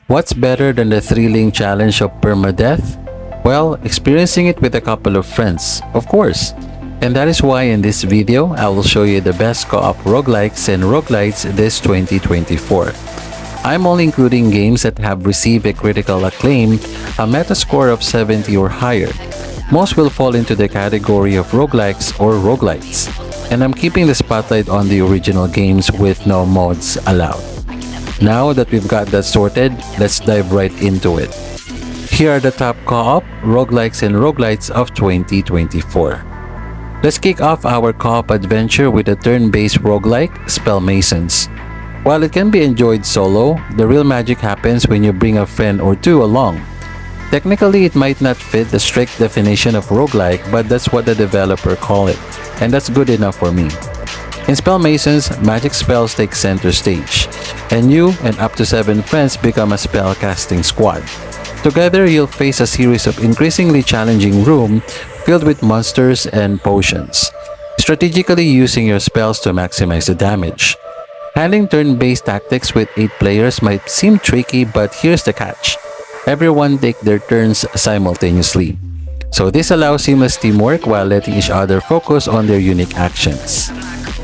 What's better than the thrilling challenge of permadeath? Well, experiencing it with a couple of friends, of course. And that is why in this video, I will show you the best co-op roguelikes and roguelites this 2024. I'm only including games that have received a critical acclaim, a metascore of 70 or higher. Most will fall into the category of roguelikes or roguelites. And I'm keeping the spotlight on the original games with no mods allowed. Now that we've got that sorted, let's dive right into it. Here are the top co-op, roguelikes and roguelites of 2024. Let's kick off our co-op adventure with a turn-based roguelike, Spellmasons. While it can be enjoyed solo, the real magic happens when you bring a friend or two along. Technically, it might not fit the strict definition of roguelike, but that's what the developer call it, and that's good enough for me. In Spellmasons, magic spells take center stage, and you and up to 7 friends become a spellcasting squad. Together, you'll face a series of increasingly challenging rooms filled with monsters and potions, strategically using your spells to maximize the damage. Handling turn-based tactics with 8 players might seem tricky, but here's the catch. Everyone take their turns simultaneously. So this allows seamless teamwork while letting each other focus on their unique actions.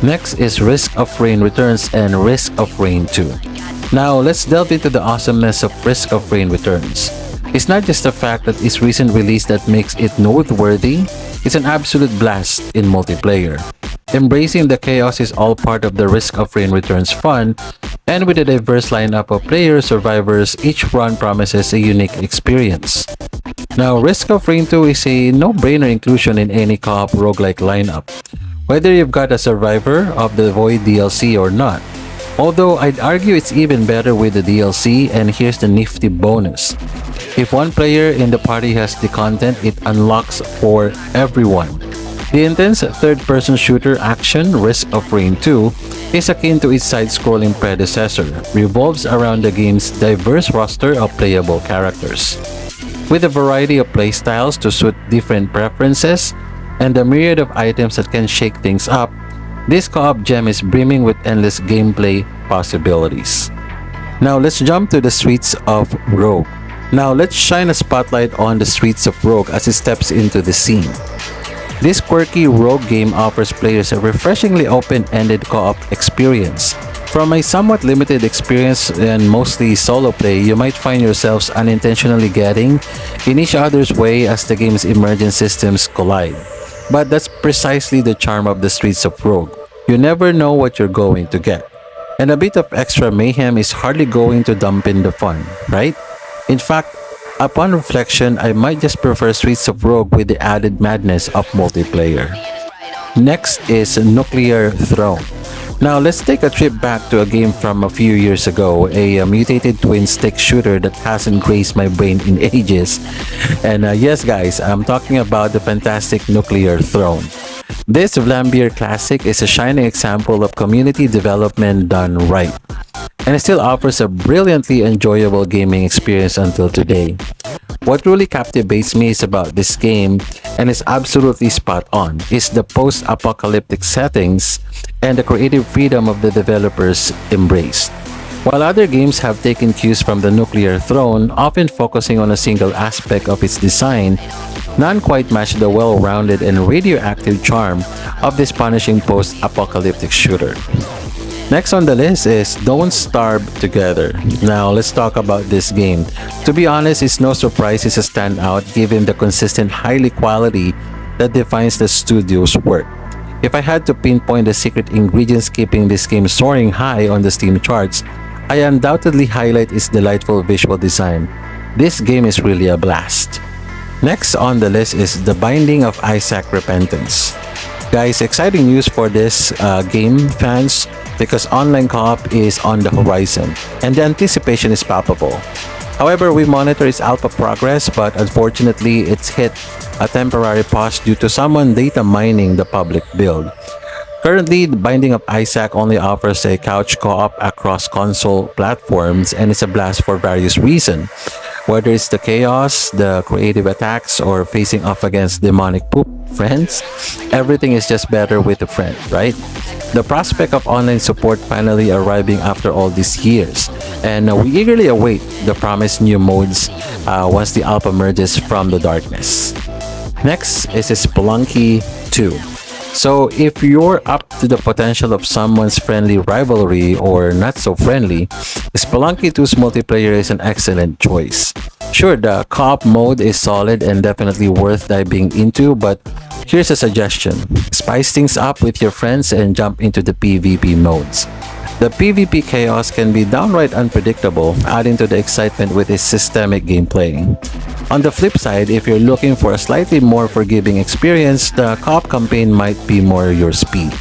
Next is Risk of Rain Returns and Risk of Rain 2. Now let's delve into the awesomeness of Risk of Rain Returns. It's not just the fact that its recent release that makes it noteworthy, it's an absolute blast in multiplayer. Embracing the chaos is all part of the Risk of Rain Returns fun, and with a diverse lineup of players, survivors, each run promises a unique experience. Now, Risk of Rain 2 is a no-brainer inclusion in any co-op roguelike lineup, whether you've got a Survivor of the Void DLC or not. Although I'd argue it's even better with the DLC, and here's the nifty bonus. If one player in the party has the content, it unlocks for everyone. The intense third-person shooter action, Risk of Rain 2, is akin to its side-scrolling predecessor, revolves around the game's diverse roster of playable characters. With a variety of playstyles to suit different preferences, and a myriad of items that can shake things up, this co-op gem is brimming with endless gameplay possibilities. Now let's jump to the streets of Rogue. Now let's shine a spotlight on the streets of Rogue as it steps into the scene. This quirky Rogue game offers players a refreshingly open-ended co-op experience. From a somewhat limited experience and mostly solo play, you might find yourselves unintentionally getting in each other's way as the game's emergent systems collide. But that's precisely the charm of the streets of Rogue. You never know what you're going to get. And a bit of extra mayhem is hardly going to dampen the fun, right? In fact, upon reflection, I might just prefer Streets of Rogue with the added madness of multiplayer. Next is Nuclear Throne. Now let's take a trip back to a game from a few years ago, a mutated twin-stick shooter that hasn't graced my brain in ages. And yes guys, I'm talking about the fantastic Nuclear Throne. This Vlambeer classic is a shining example of community development done right. And it still offers a brilliantly enjoyable gaming experience until today. What really captivates me is about this game, and is absolutely spot on, is the post-apocalyptic settings and the creative freedom of the developers embraced. While other games have taken cues from the Nuclear Throne, often focusing on a single aspect of its design, none quite match the well-rounded and radioactive charm of this punishing post-apocalyptic shooter. Next on the list is Don't Starve Together. Now let's talk about this game. To be honest, it's no surprise it's a standout given the consistent highly quality that defines the studio's work. If I had to pinpoint the secret ingredients keeping this game soaring high on the Steam charts, I undoubtedly highlight its delightful visual design. This game is really a blast. Next on the list is The Binding of Isaac Repentance. Guys, exciting news for this game fans, because online co-op is on the horizon and the anticipation is palpable. However, we monitor its alpha progress, but unfortunately it's hit a temporary pause due to someone data mining the public build. Currently, The Binding of Isaac only offers a couch co-op across console platforms, and it's a blast for various reasons. Whether it's the chaos, the creative attacks, or facing off against demonic poop friends, everything is just better with a friend, right? The prospect of online support finally arriving after all these years and we eagerly await the promised new modes once the alpha emerges from the darkness. Next is Spelunky 2. So if you're up to the potential of someone's friendly rivalry or not so friendly, Spelunky 2's multiplayer is an excellent choice. Sure, the co-op mode is solid and definitely worth diving into, but here's a suggestion. Spice things up with your friends and jump into the PvP modes. The PvP chaos can be downright unpredictable, adding to the excitement with its systemic gameplay. On the flip side, if you're looking for a slightly more forgiving experience, the co-op campaign might be more your speed.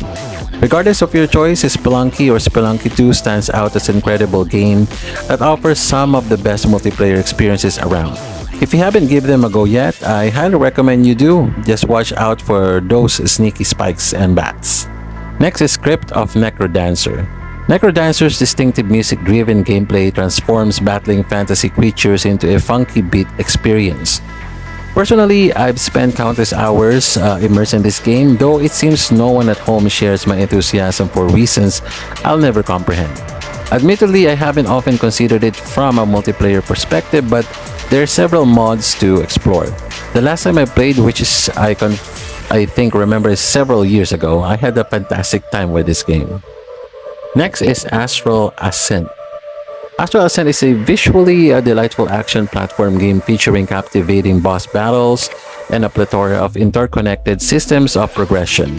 Regardless of your choice, Spelunky or Spelunky 2 stands out as an incredible game that offers some of the best multiplayer experiences around. If you haven't given them a go yet, I highly recommend you do. Just watch out for those sneaky spikes and bats. Next is Crypt of Necrodancer. Necrodancer's distinctive music-driven gameplay transforms battling fantasy creatures into a funky beat experience. Personally, I've spent countless hours immersed in this game, though it seems no one at home shares my enthusiasm for reasons I'll never comprehend. Admittedly, I haven't often considered it from a multiplayer perspective, but there are several mods to explore. The last time I played, which is I think remember several years ago, I had a fantastic time with this game. Next is Astral Ascent. Astral Ascent is a visually delightful action platform game featuring captivating boss battles and a plethora of interconnected systems of progression.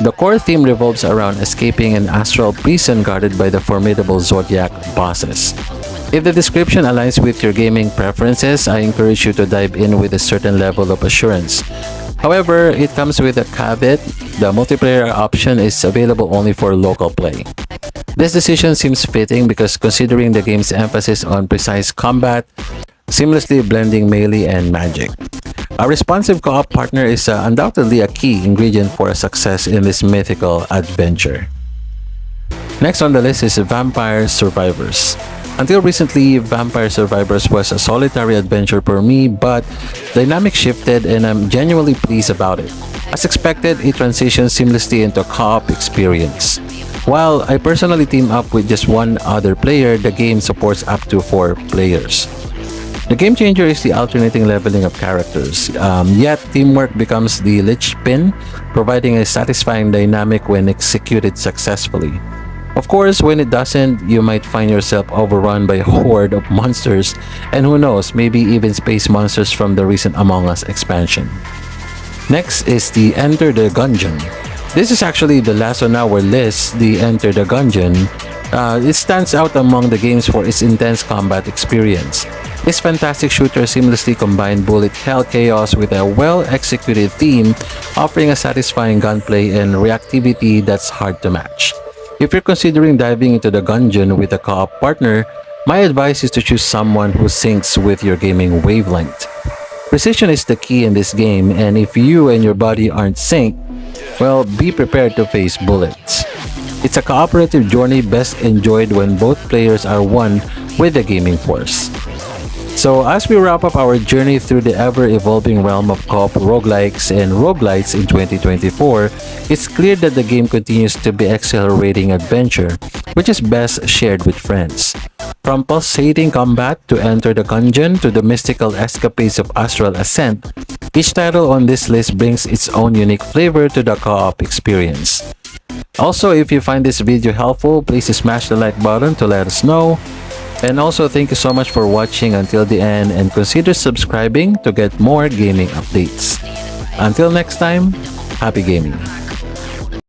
The core theme revolves around escaping an astral prison guarded by the formidable Zodiac bosses. If the description aligns with your gaming preferences, I encourage you to dive in with a certain level of assurance. However, it comes with a caveat. The multiplayer option is available only for local play. This decision seems fitting because considering the game's emphasis on precise combat, seamlessly blending melee and magic. A responsive co-op partner is undoubtedly a key ingredient for a success in this mythical adventure. Next on the list is Vampire Survivors. Until recently, Vampire Survivors was a solitary adventure for me, but dynamics shifted and I'm genuinely pleased about it. As expected, it transitions seamlessly into a co-op experience. While I personally team up with just one other player, the game supports up to 4 players. The game changer is the alternating leveling of characters, yet teamwork becomes the linchpin, providing a satisfying dynamic when executed successfully. Of course, when it doesn't, you might find yourself overrun by a horde of monsters, and who knows, maybe even space monsters from the recent Among Us expansion. Next is the Enter the Gungeon. This is actually the last on our list, the Enter the Gungeon. It stands out among the games for its intense combat experience. This fantastic shooter seamlessly combined bullet hell chaos with a well-executed theme, offering a satisfying gunplay and reactivity that's hard to match. If you're considering diving into the Gungeon with a co-op partner, my advice is to choose someone who syncs with your gaming wavelength. Precision is the key in this game, and if you and your body aren't synced, well, be prepared to face bullets. It's a cooperative journey best enjoyed when both players are one with the gaming force. So as we wrap up our journey through the ever-evolving realm of co-op roguelikes and roguelites in 2024, it's clear that the game continues to be exhilarating adventure, which is best shared with friends. From pulsating combat to Enter the Gungeon to the mystical escapades of Astral Ascent, each title on this list brings its own unique flavor to the co-op experience. Also, if you find this video helpful, please smash the like button to let us know. And also, thank you so much for watching until the end and consider subscribing to get more gaming updates. Until next time, happy gaming!